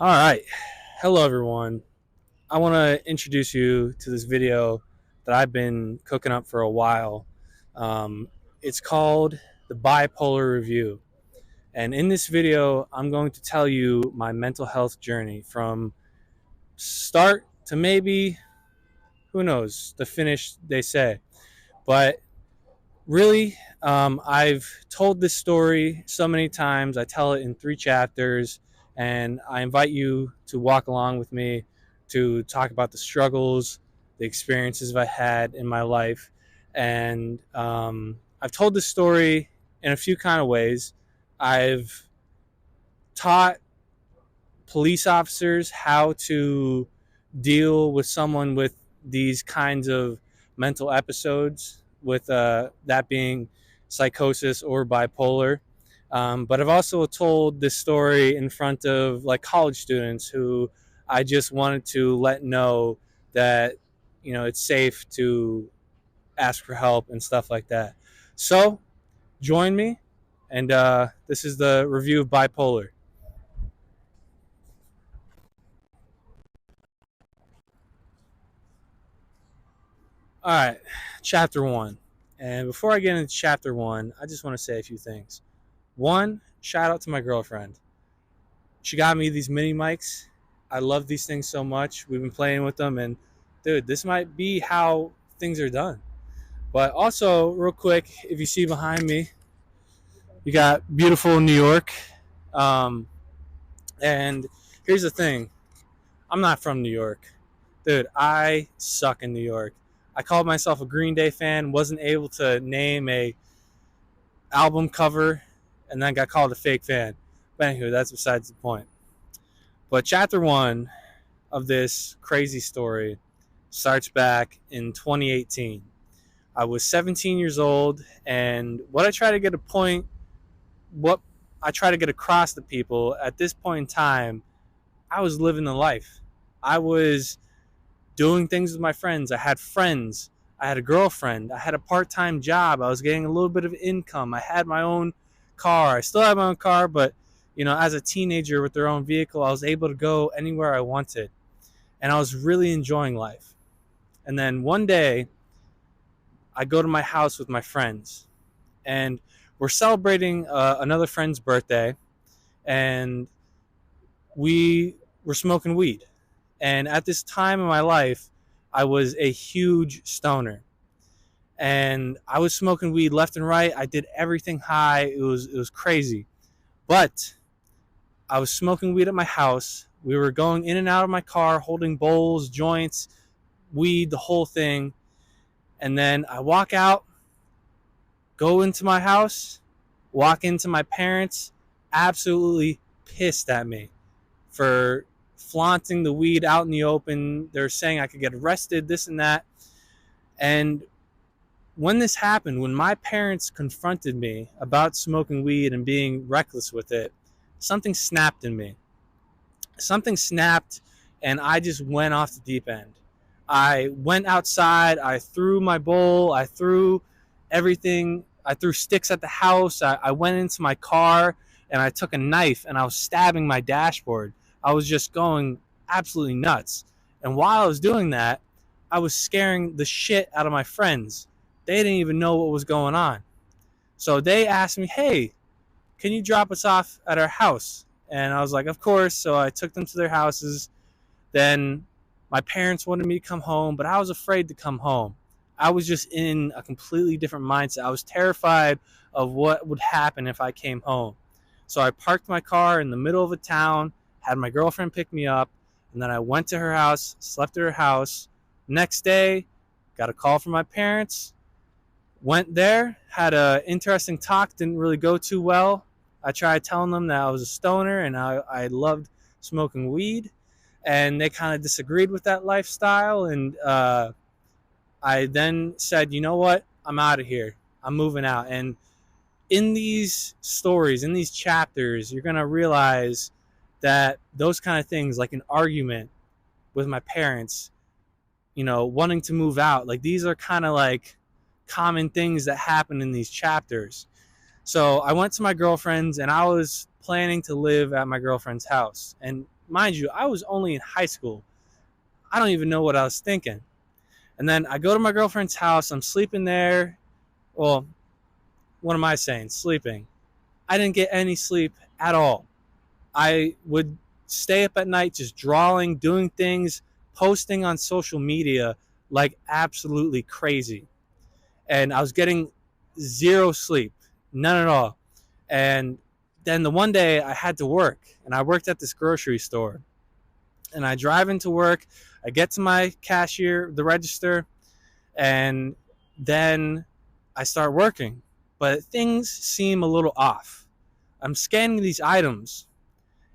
All right. Hello, everyone. I want to introduce you to this video that I've been cooking up for a while. It's called the Bipolar Review. And in this video, I'm going to tell you my mental health journey from start to maybe, who knows, the finish, they say. But really, I've told this story so many times. I tell it in 3 chapters, and I invite you to walk along with me to talk about the struggles, the experiences I had in my life. And I've told this story in a few kind of ways. I've taught police officers how to deal with someone with these kinds of mental episodes, with that being psychosis or bipolar. But I've also told this story in front of like college students who I just wanted to let know that it's safe to ask for help and stuff like that. So join me, and this is the review of Bipolar. All right, chapter one. And before I get into chapter one, I just want to say a few things. One, shout out to my girlfriend. She got me these mini mics. I love these things so much. We've been playing with them, and dude, this might be how things are done. But also, real quick, if you see behind me, you got beautiful New York. Um, and here's the thing, I'm not from New York. Dude, I suck in New York. I called myself a Green Day fan, wasn't able to name a album cover, and then got called a fake fan. But anyway, that's besides the point. But chapter one of this crazy story starts back in 2018. I was 17 years old, and what I try to get across to people at this point in time, I was living the life. I was doing things with my friends. I had friends. I had a girlfriend. I had a part-time job. I was getting a little bit of income. I had my own car. I still have my own car, but as a teenager with their own vehicle, I was able to go anywhere I wanted, and I was really enjoying life. And then one day, I go to my house with my friends, and we're celebrating another friend's birthday, and we were smoking weed. And at this time in my life, I was a huge stoner, and I was smoking weed left and right. I did everything high. It was crazy. But I was smoking weed at my house. We were going in and out of my car, holding bowls, joints, weed, the whole thing. And then I walk out, go into my house, walk into my parents, absolutely pissed at me for flaunting the weed out in the open. They're saying I could get arrested, this and that. And when this happened, when my parents confronted me about smoking weed and being reckless with it, something snapped in me. Something snapped, and I just went off the deep end. I went outside. I threw my bowl. I threw everything. I threw sticks at the house. I went into my car, and I took a knife, and I was stabbing my dashboard. I was just going absolutely nuts. And while I was doing that, I was scaring the shit out of my friends. They didn't even know what was going on. So they asked me, hey, can you drop us off at our house? And I was like, of course. So I took them to their houses. Then my parents wanted me to come home, but I was afraid to come home. I was just in a completely different mindset. I was terrified of what would happen if I came home. So I parked my car in the middle of a town, had my girlfriend pick me up, and then I went to her house, slept at her house. Next day, got a call from my parents. Went there, had an interesting talk, didn't really go too well. I tried telling them that I was a stoner and I loved smoking weed, and they kind of disagreed with that lifestyle. And I then said, you know what? I'm out of here. I'm moving out. And in these stories, in these chapters, you're going to realize that those kind of things, like an argument with my parents, wanting to move out, like these are kind of like common things that happen in these chapters. So I went to my girlfriend's, and I was planning to live at my girlfriend's house. And mind you, I was only in high school. I don't even know what I was thinking. And then I go to my girlfriend's house. I'm sleeping there. Well, what am I saying? Sleeping. I didn't get any sleep at all. I would stay up at night just drawing, doing things, posting on social media like absolutely crazy. And I was getting zero sleep, none at all. And then the one day I had to work, and I worked at this grocery store. And I drive into work, I get to my cashier, the register, and then I start working. But things seem a little off. I'm scanning these items,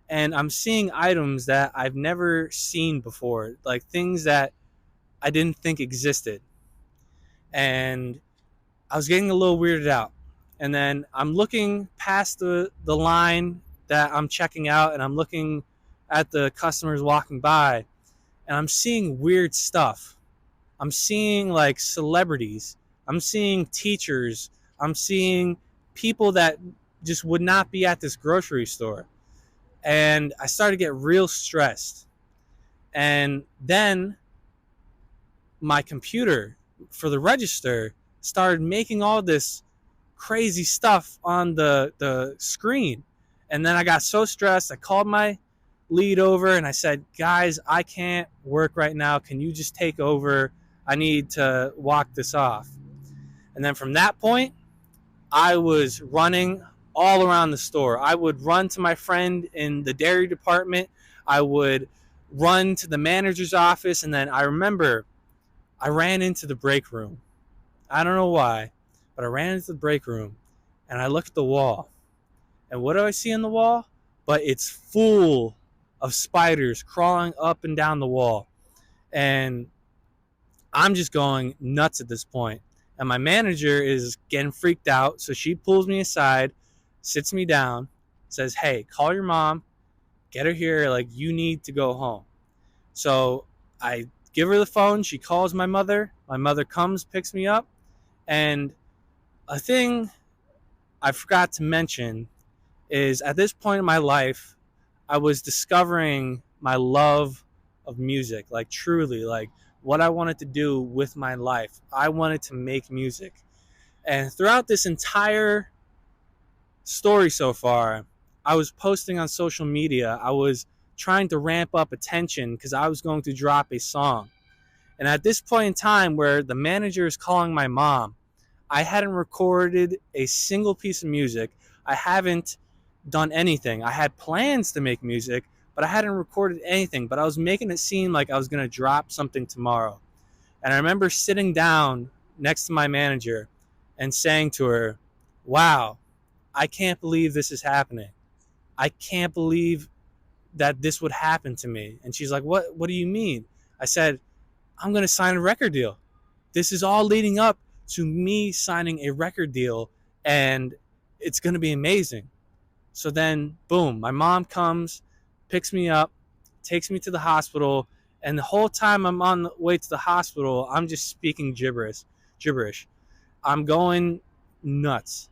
and I'm seeing items that I've never seen before, like things that I didn't think existed. And I was getting a little weirded out. And then I'm looking past the line that I'm checking out, and I'm looking at the customers walking by, and I'm seeing weird stuff. I'm seeing like celebrities. I'm seeing teachers. I'm seeing people that just would not be at this grocery store. And I started to get real stressed. And then my computer for the register started making all this crazy stuff on the screen. And then I got so stressed, I called my lead over and I said, guys, I can't work right now. Can you just take over? I need to walk this off. And then from that point, I was running all around the store. I would run to my friend in the dairy department. I would run to the manager's office. And then I remember I ran into the break room. I don't know why, but I ran into the break room and I looked at the wall. And what do I see on the wall? But it's full of spiders crawling up and down the wall. And I'm just going nuts at this point. And my manager is getting freaked out. So she pulls me aside, sits me down, says, hey, call your mom, get her here. Like, you need to go home. So I give her the phone. She calls my mother. My mother comes, picks me up. And a thing I forgot to mention is at this point in my life, I was discovering my love of music, like truly, like what I wanted to do with my life. I wanted to make music. And throughout this entire story so far, I was posting on social media. I was trying to ramp up attention because I was going to drop a song. And at this point in time where the manager is calling my mom, I hadn't recorded a single piece of music. I haven't done anything. I had plans to make music, but I hadn't recorded anything. But I was making it seem like I was going to drop something tomorrow. And I remember sitting down next to my manager and saying to her, wow, I can't believe this is happening. I can't believe that this would happen to me. And she's like, what do you mean? I said, I'm going to sign a record deal. This is all leading up to me signing a record deal, and it's going to be amazing. So then, boom, my mom comes, picks me up, takes me to the hospital, and the whole time I'm on the way to the hospital, I'm just speaking gibberish. I'm going nuts.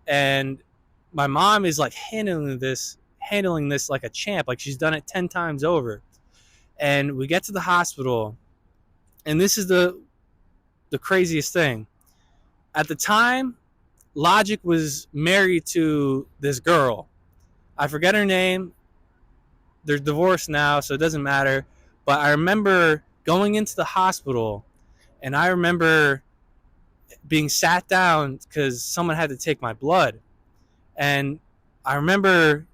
And my mom is like handling this like a champ, like she's done it 10 times over. And we get to the hospital, and this is the craziest thing. At the time, Logic was married to this girl. I forget her name. They're divorced now, so it doesn't matter. But I remember going into the hospital, and I remember being sat down because someone had to take my blood. And I remember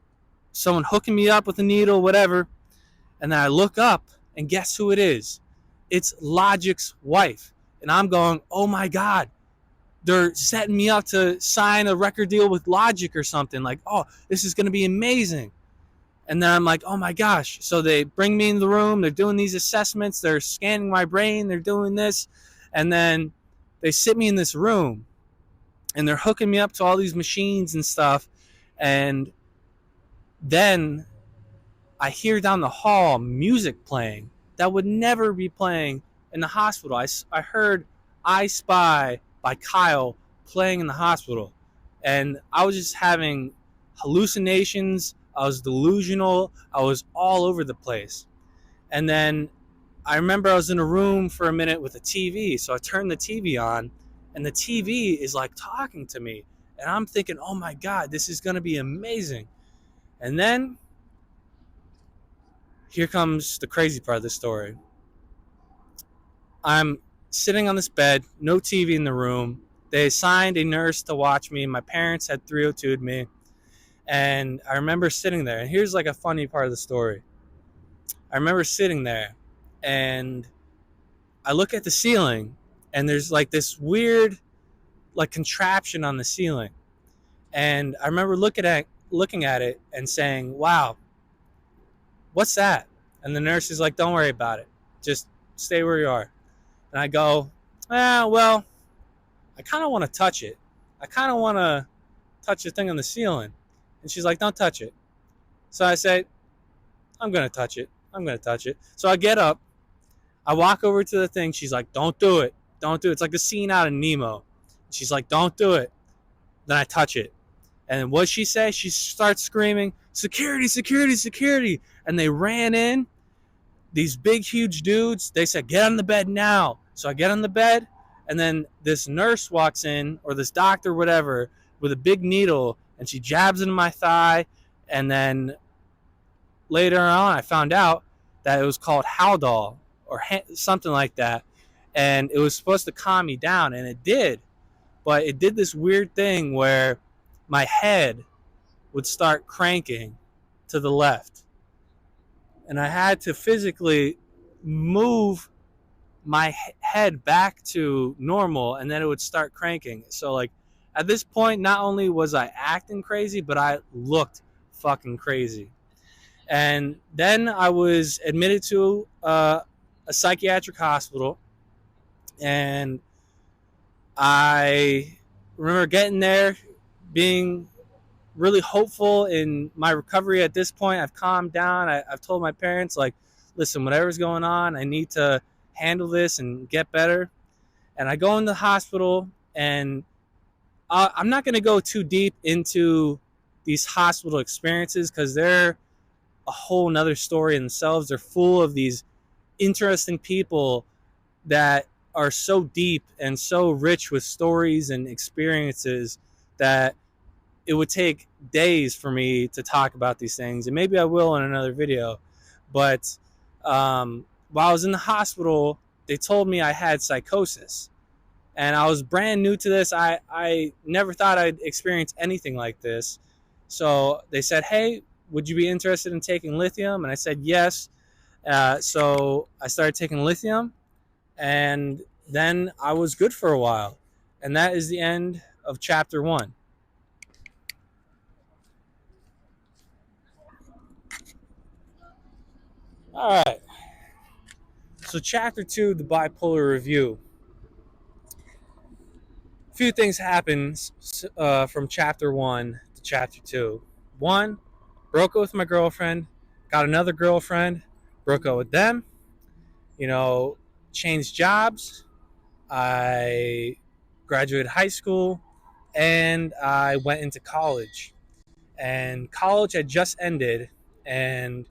someone hooking me up with a needle, whatever. And then I look up, and guess who it is? It's Logic's wife. And I'm going, oh my God, they're setting me up to sign a record deal with Logic or something. Like, oh, this is going to be amazing. And then I'm like, oh my gosh. So they bring me in the room. They're doing these assessments. They're scanning my brain. They're doing this. And then they sit me in this room, and they're hooking me up to all these machines and stuff. And then I hear down the hall music playing that would never be playing in the hospital. I heard I Spy by Kyle playing in the hospital. And I was just having hallucinations I was delusional. I was all over the place. And then I remember I was in a room for a minute with a TV. So I turned the TV on, and the TV is like talking to me. And I'm thinking, oh my God, this is going to be amazing. And then here comes the crazy part of the story. I'm sitting on this bed, no TV in the room. They assigned a nurse to watch me. My parents had 302'd me. And I remember sitting there. And here's like a funny part of the story. I remember sitting there, and I look at the ceiling, and there's like this weird like contraption on the ceiling. And I remember looking at it and saying, wow, what's that? And the nurse is like, don't worry about it. Just stay where you are. And I go, well, I kind of want to touch it. I kind of want to touch the thing on the ceiling. And she's like, don't touch it. So I say, I'm going to touch it. I'm going to touch it. So I get up. I walk over to the thing. She's like, don't do it. Don't do it. It's like the scene out of Nemo. She's like, don't do it. Then I touch it. And what she say? She starts screaming, security, security, security. And they ran in. These big, huge dudes. They said, get on the bed now. So I get on the bed. And then this nurse walks in, or this doctor, whatever, with a big needle. And she jabs into my thigh. And then later on, I found out that it was called Haldol or something like that. And it was supposed to calm me down. And it did. But it did this weird thing where my head would start cranking to the left. And I had to physically move my head back to normal, and then it would start cranking. So like at this point, not only was I acting crazy, but I looked fucking crazy. And then I was admitted to a psychiatric hospital, and I remember getting there, being really hopeful in my recovery at this point. I've calmed down. I've told my parents, like, listen, whatever's going on, I need to handle this and get better. And I go in the hospital, and I'm not going to go too deep into these hospital experiences because they're a whole nother story in themselves. They're full of these interesting people that are so deep and so rich with stories and experiences that it would take days for me to talk about these things, and maybe I will in another video. But while I was in the hospital, they told me I had psychosis, and I was brand new to this. I never thought I'd experience anything like this. So they said, hey, would you be interested in taking lithium? And I said yes. So I started taking lithium, and then I was good for a while. And that is the end of chapter 1. All right. So chapter 2, the bipolar review. A few things happened from chapter 1 to chapter 2. 1, broke up with my girlfriend, got another girlfriend, broke up with them, changed jobs. I graduated high school, and I went into college. And college had just ended, and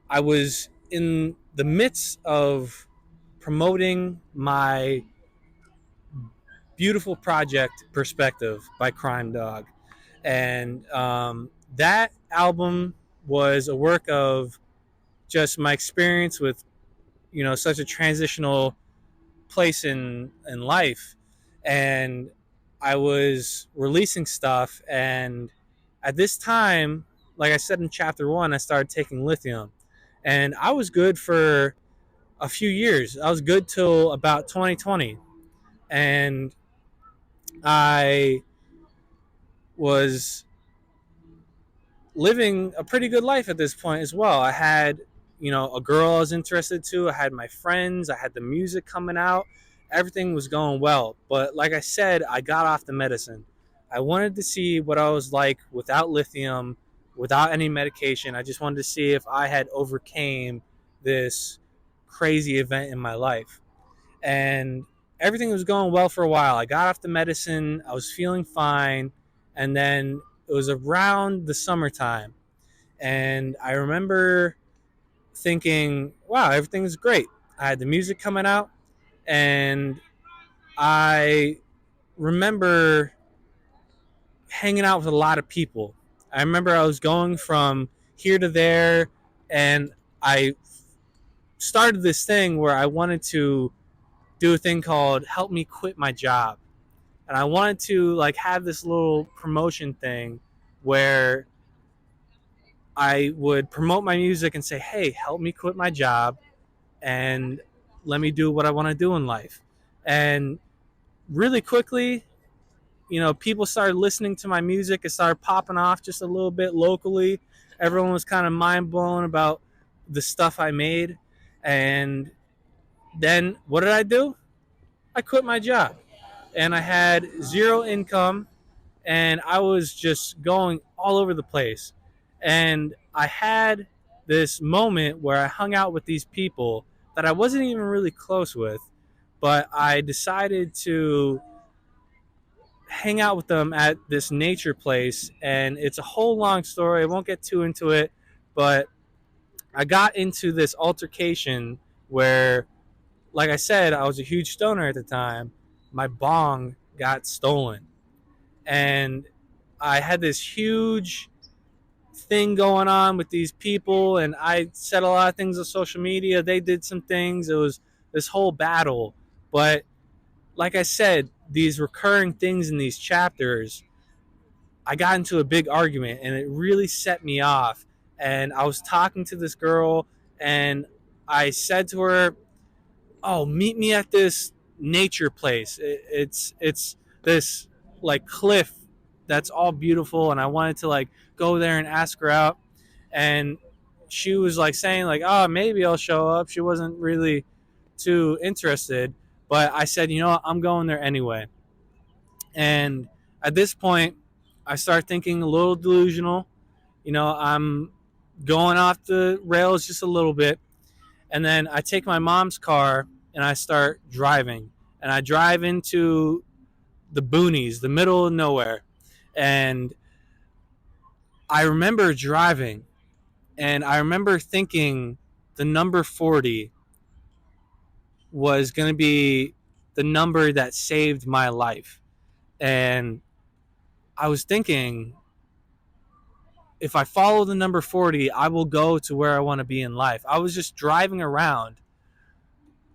I was in the midst of promoting my beautiful project Perspective by Crime Dog. And that album was a work of just my experience with, such a transitional place in life. And I was releasing stuff. And at this time, like I said in chapter 1, I started taking lithium. And I was good for a few years. I was good till about 2020. And I was living a pretty good life at this point as well. I had, a girl I was interested to. I had my friends. I had the music coming out. Everything was going well. But like I said, I got off the medicine. I wanted to see what I was like without lithium, without any medication. I just wanted to see if I had overcame this crazy event in my life. And everything was going well for a while. I got off the medicine. I was feeling fine. And then It was around the summertime, and I remember thinking, wow, everything's great. I had the music coming out, and I remember hanging out with a lot of people. I remember I was going from here to there, and I started this thing where I wanted to do a thing called Help Me Quit My Job. And I wanted to like have this little promotion thing where I would promote my music and say, "Hey, help me quit my job and let me do what I want to do in life." And really quickly, people started listening to my music. It started popping off just a little bit locally. Everyone was kind of mind blown about the stuff I made. And then what did I do? I quit my job. And I had zero income, and I was just going all over the place. And I had this moment where I hung out with these people that I wasn't even really close with, but I decided to hang out with them at this nature place. And it's a whole long story. I won't get too into it, but I got into this altercation where, like I said, I was a huge stoner at the time. My bong got stolen. And I had this huge thing going on with these people, and I said a lot of things on social media. They did some things. It was this whole battle. But like I said, these recurring things in these chapters, I got into a big argument, and it really set me off. And I was talking to this girl, and I said to her, "Oh, meet me at this nature place. It's this like cliff that's all beautiful," and I wanted to like go there and ask her out. And she was like saying like, "Oh, maybe I'll show up." She wasn't really too interested, but I said, "You know what? I'm going there anyway." And at this point, I start thinking a little delusional. I'm going off the rails just a little bit. And then I take my mom's car and I start driving. And I drive into the boonies, the middle of nowhere. And I remember driving, and I remember thinking the number 40 was going to be the number that saved my life. And I was thinking, if I follow the number 40, I will go to where I want to be in life. I was just driving around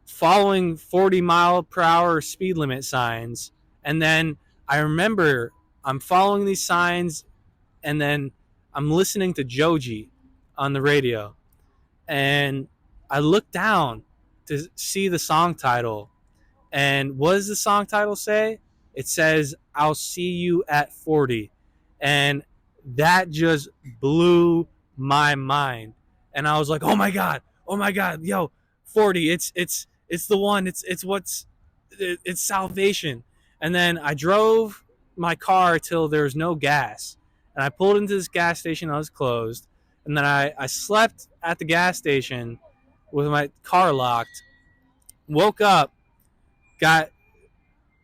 following 40-mile-per-hour speed limit signs. And then I remember I'm following these signs, and then I'm listening to Joji on the radio. And I look down to see the song title. And what does the song title say? It says, "I'll see you at 40." And that just blew my mind. And I was like, oh my God, yo, 40, it's the one, it's salvation. And then I drove my car till there was no gas. And I pulled into this gas station that was closed. And then I slept at the gas station with my car locked, woke up, got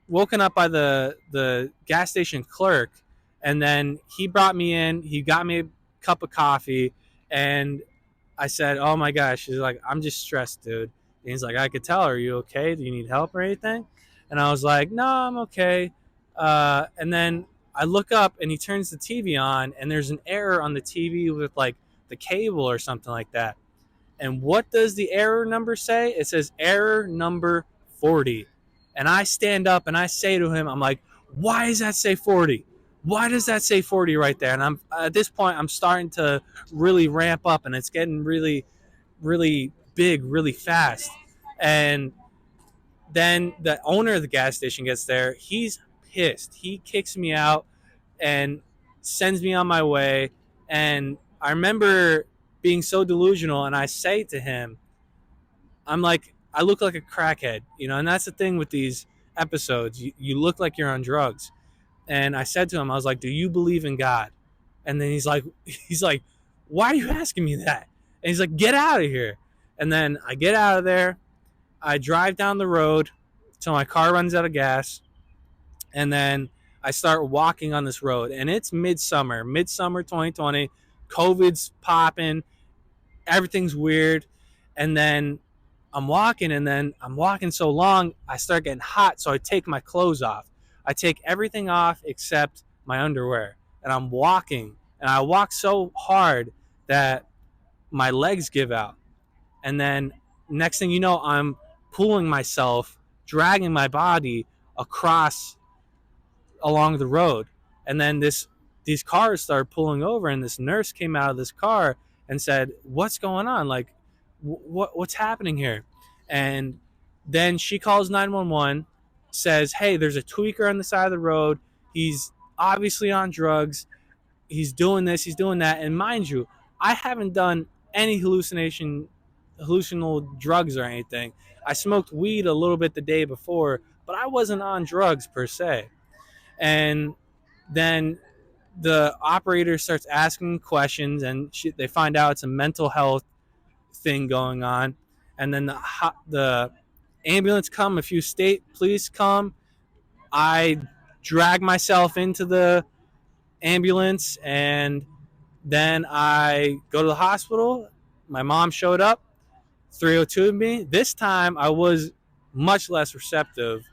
woken up by the gas station clerk, and then he brought me in. He got me a cup of coffee, and I said, "Oh my gosh," he's like, "I'm just stressed, dude." And he's like, "I could tell. Are you okay? Do you need help or anything?" And I was like, "No, I'm okay." And then I look up, and he turns the TV on, and there's an error on the TV with like the cable or something like that. And what does the error number say? It says error number 40. And I stand up and I say to him, I'm like, "Why does that say 40? Why does that say 40 right there?" And I'm at this point, I'm starting to really ramp up, and it's getting really, really big, really fast. And then the owner of the gas station gets there. He's pissed. He kicks me out and sends me on my way. And I remember being so delusional, and I say to him, I'm like, I look like a crackhead, and that's the thing with these episodes. You look like you're on drugs. And I said to him, I was like, "Do you believe in God?" And then he's like, "Why are you asking me that?" And he's like, "Get out of here." And then I get out of there. I drive down the road till my car runs out of gas. And then I start walking on this road, and it's midsummer 2020. COVID's popping, everything's weird. And then I'm walking so long, I start getting hot, so I take my clothes off. I take everything off except my underwear, and I'm walking, and I walk so hard that my legs give out. And then next thing you know, I'm pulling myself, dragging my body across along the road. And then these cars started pulling over, and this nurse came out of this car and said, "What's going on? Like, what's happening here?" And then she calls 911, says, "Hey, there's a tweaker on the side of the road. He's obviously on drugs. He's doing this, he's doing that." And mind you, I haven't done any hallucinal drugs or anything. I smoked weed a little bit the day before, but I wasn't on drugs per se. And then the operator starts asking questions, and they find out it's a mental health thing going on. And then the ambulance come, a few state police come. I drag myself into the ambulance, and then I go to the hospital. My mom showed up, 302'd me. This time I was much less receptive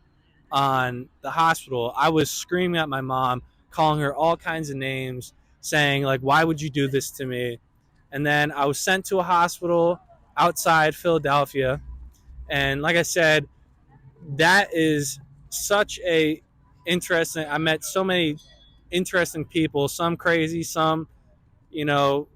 on the hospital. I was screaming at my mom, calling her all kinds of names, saying, like, "Why would you do this to me?" And then I was sent to a hospital outside Philadelphia. And like I said, that is such a interesting, I met so many interesting people, some crazy, some, you know,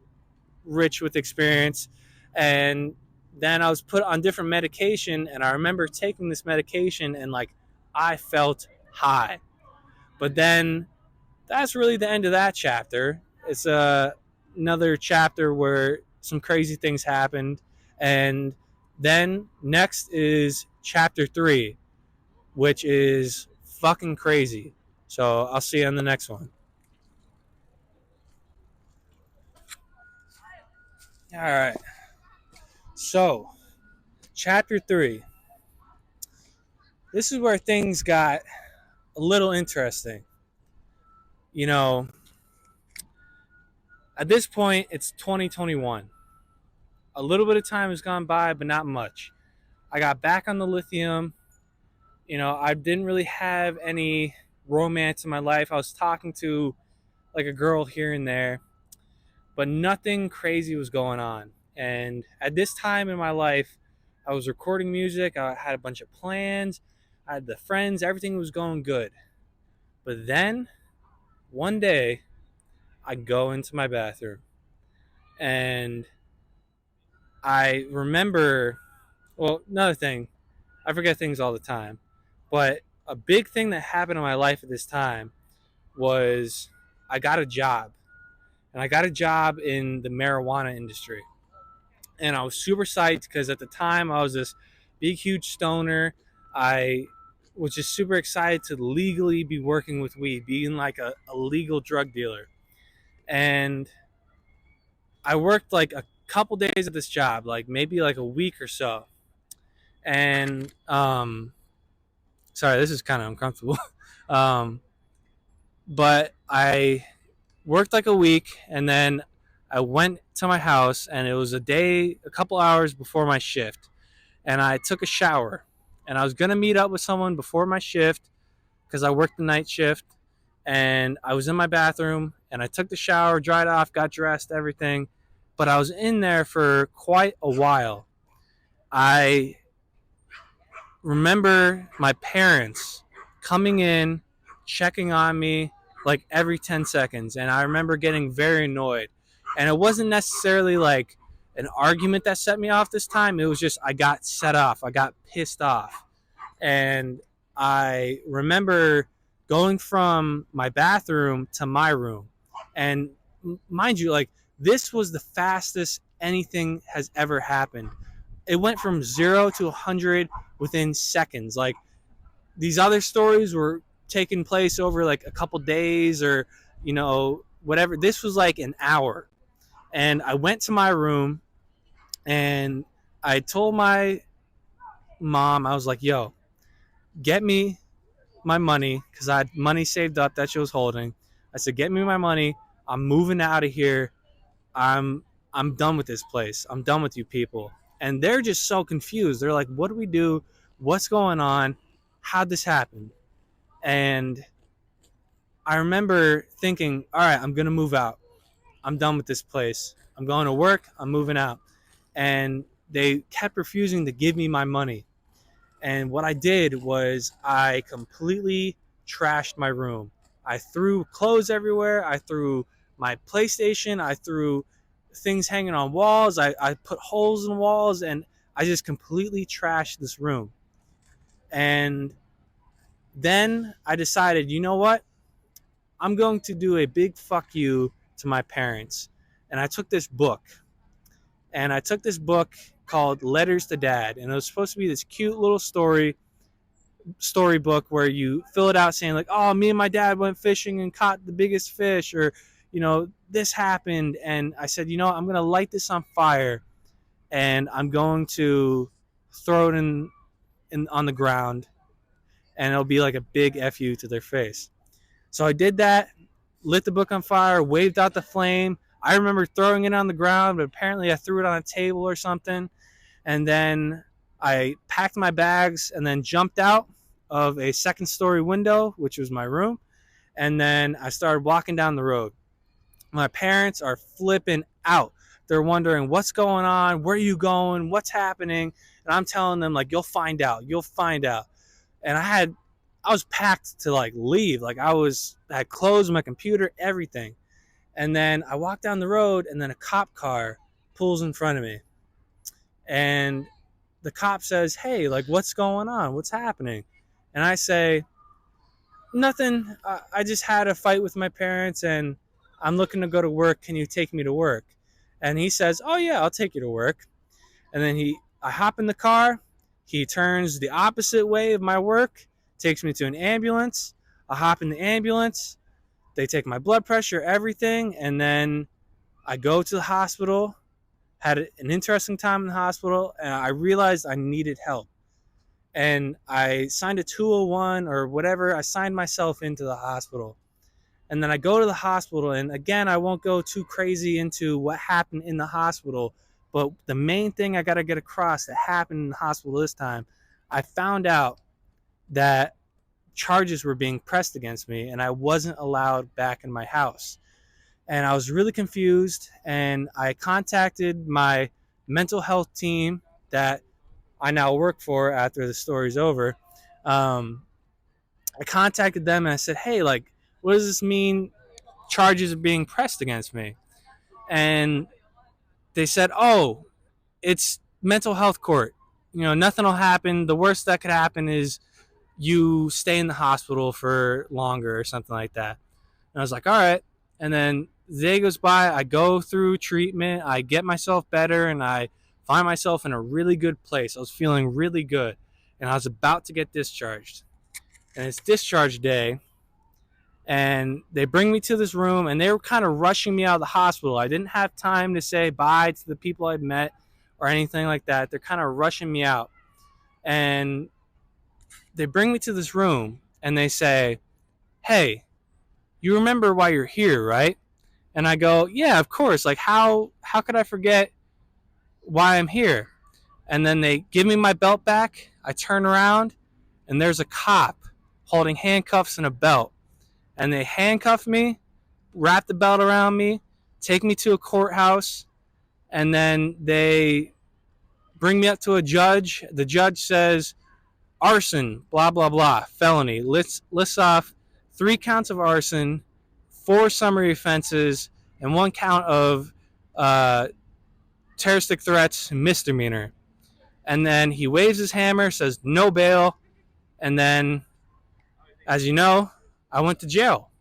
rich with experience. And then I was put on different medication, and I remember taking this medication, and like I felt high. But then that's really the end of that chapter. It's another chapter where some crazy things happened. And then next is chapter 3, which is fucking crazy. So I'll see you on the next one. All right. So, chapter 3. This is where things got a little interesting. You know, at this point, it's 2021. A little bit of time has gone by, but not much. I got back on the lithium. You know, I didn't really have any romance in my life. I was talking to like a girl here and there, but nothing crazy was going on. And at this time in my life, I was recording music. I had a bunch of plans. I had the friends. Everything was going good. But then, one day, I go into my bathroom, and I remember, well, another thing, I forget things all the time, but a big thing that happened in my life at this time was I got a job. And I got a job in the marijuana industry. And I was super psyched because at the time I was this big, huge stoner. I was just super excited to legally be working with weed, being like a legal drug dealer. And I worked like a couple days at this job, like maybe like a week or so. And sorry, this is kind of uncomfortable. um, but I worked like a week, and then I went to my house, and it was a couple hours before my shift, and I took a shower, and I was gonna meet up with someone before my shift because I worked the night shift. And I was in my bathroom, and I took the shower, dried off, got dressed, everything, but I was in there for quite a while. I remember my parents coming in, checking on me like every 10 seconds. And I remember getting very annoyed. And it wasn't necessarily like an argument that set me off this time. It was just I got set off. I got pissed off. And I remember going from my bathroom to my room. And mind you, like, this was the fastest anything has ever happened. It went from 0 to 100 within seconds. Like, these other stories were taking place over like a couple days or, you know, whatever. This was like an hour. And I went to my room, and I told my mom, I was like, "Yo, get me my money because I had money saved up that she was holding. I said, "Get me my money. I'm moving out of here. I'm I'm done with this place. I'm done with you people." And they're just so confused. They're like, "What do we do? What's going on? How'd this happen?" And I remember thinking, "All right, I'm gonna move out. I'm done with this place. I'm going to work. I'm moving out." And they kept refusing to give me my money. And what I did was I completely trashed my room. I threw clothes everywhere. I threw my PlayStation. I threw things hanging on walls. I put holes in walls, and I just completely trashed this room. And then I decided, you know what? I'm going to do a big fuck you to my parents. And I took this book. And I took this book called Letters to Dad. And it was supposed to be this cute little storybook where you fill it out saying like, oh, me and my dad went fishing and caught the biggest fish, or this happened. And I said, I'm going to light this on fire, and I'm going to throw it in on the ground, and it'll be like a big fu to their face. So I did that, lit the book on fire, waved out the flame. I remember throwing it on the ground, but apparently I threw it on a table or something. And then I packed my bags and then jumped out of a second story window, which was my room. And then I started walking down the road. My parents are flipping out. They're wondering, what's going on? Where are you going? What's happening? And I'm telling them, like, you'll find out. You'll find out. And I was packed to like leave. Like I had clothes, my computer, everything. And then I walk down the road, and then a cop car pulls in front of me. And the cop says, "Hey, like, what's going on? What's happening?" And I say, "Nothing. I just had a fight with my parents, and I'm looking to go to work. Can you take me to work?" And he says, "Oh yeah, I'll take you to work." And then I hop in the car. He turns the opposite way of my work, takes me to an ambulance. I hop in the ambulance. They take my blood pressure, everything, and then I go to the hospital. Had an interesting time in the hospital, and I realized I needed help. And I signed a 201 or whatever. I signed myself into the hospital. And then I go to the hospital, and again, I won't go too crazy into what happened in the hospital, but the main thing I got to get across that happened in the hospital this time, I found out that charges were being pressed against me, and I wasn't allowed back in my house. And I was really confused, and I contacted my mental health team that I now work for after the story's over. I contacted them, and I said, "Hey, like, what does this mean? Charges are being pressed against me." And they said, "Oh, it's mental health court. Nothing will happen. The worst that could happen is you stay in the hospital for longer or something like that." And I was like, all right. And then the day goes by, I go through treatment, I get myself better, and I find myself in a really good place. I was feeling really good, and I was about to get discharged. And it's discharge day, and they bring me to this room, and they were kind of rushing me out of the hospital. I didn't have time to say bye to the people I'd met or anything like that. They're kind of rushing me out. And they bring me to this room, and they say, "Hey, you remember why you're here, right?" And I go, "Yeah, of course. Like, how could I forget why I'm here?" And then they give me my belt back. I turn around, and there's a cop holding handcuffs and a belt. And they handcuff me, wrap the belt around me, take me to a courthouse, and then they bring me up to a judge. The judge says, arson, blah, blah, blah, felony. Lists off 3 counts of arson, 4 summary offenses, and 1 count of terroristic threats, misdemeanor. And then he waves his hammer, says no bail, and then, as you know, I went to jail.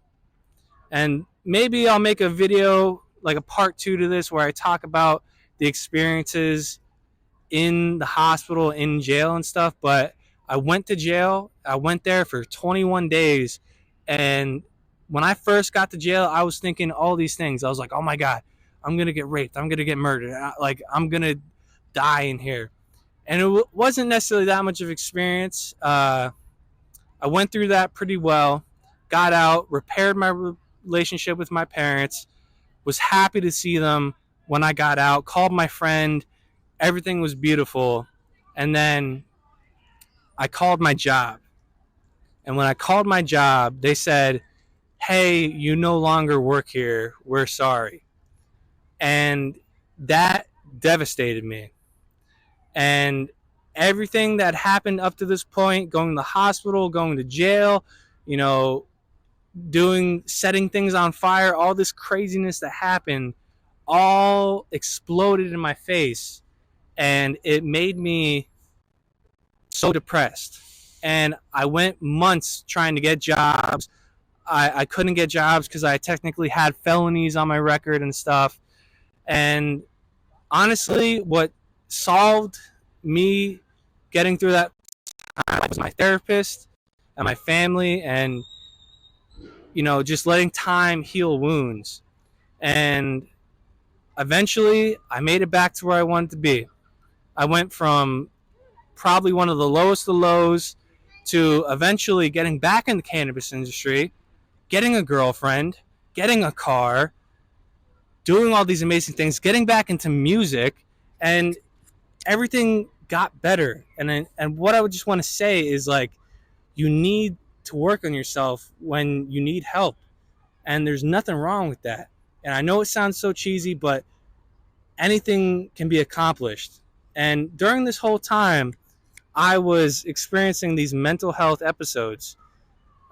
And maybe I'll make a video, like a part 2 to this, where I talk about the experiences in the hospital, in jail and stuff. But I went to jail. I went there for 21 days. And when I first got to jail, I was thinking all these things. I was like, oh my God, I'm going to get raped. I'm going to get murdered. I'm going to die in here. And it wasn't necessarily that much of experience. I I went through that pretty well, got out, repaired my relationship with my parents, was happy to see them when I got out, called my friend, everything was beautiful. And then I called my job. And when I called my job, they said, "Hey, you no longer work here. We're sorry." And that devastated me. And everything that happened up to this point, going to the hospital, going to jail, you know, setting things on fire, all this craziness that happened, all exploded in my face. And it made me so depressed. And I went months trying to get jobs. I couldn't get jobs because I technically had felonies on my record and stuff. And honestly, what solved me getting through that time was my therapist and my family, and just letting time heal wounds. And eventually I made it back to where I wanted to be. I went from probably one of the lowest of lows to eventually getting back in the cannabis industry, getting a girlfriend, getting a car, doing all these amazing things, getting back into music, and everything got better. And what I would just want to say is, like, you need to work on yourself when you need help. And there's nothing wrong with that. And I know it sounds so cheesy, but anything can be accomplished. And during this whole time, I was experiencing these mental health episodes.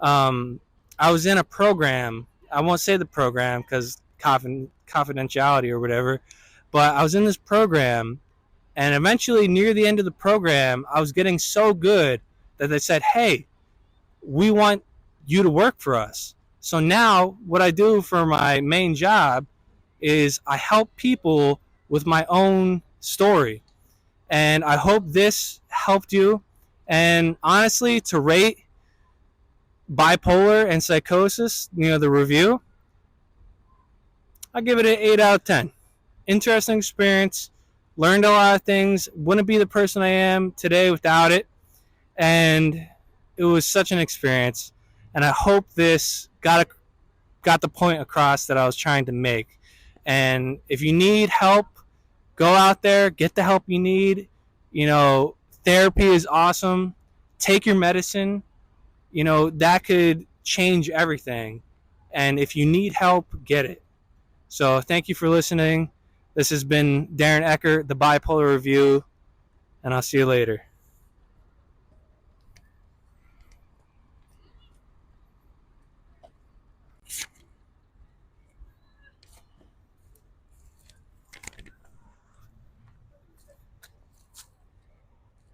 I was in a program. I won't say the program because confidentiality or whatever. But I was in this program, and eventually near the end of the program, I was getting so good that they said, "Hey, we want you to work for us." So now what I do for my main job is I help people with my own story. And I hope this helped you. And honestly, to rate Bipolar and Psychosis, the review, I'll give it an 8 out of 10. Interesting experience. Learned a lot of things. Wouldn't be the person I am today without it. And it was such an experience. And I hope this got the point across that I was trying to make. And if you need help, go out there, get the help you need. Therapy is awesome. Take your medicine. That could change everything. And if you need help, get it. So thank you for listening. This has been Darren Eckert, the Bipolar Review, and I'll see you later.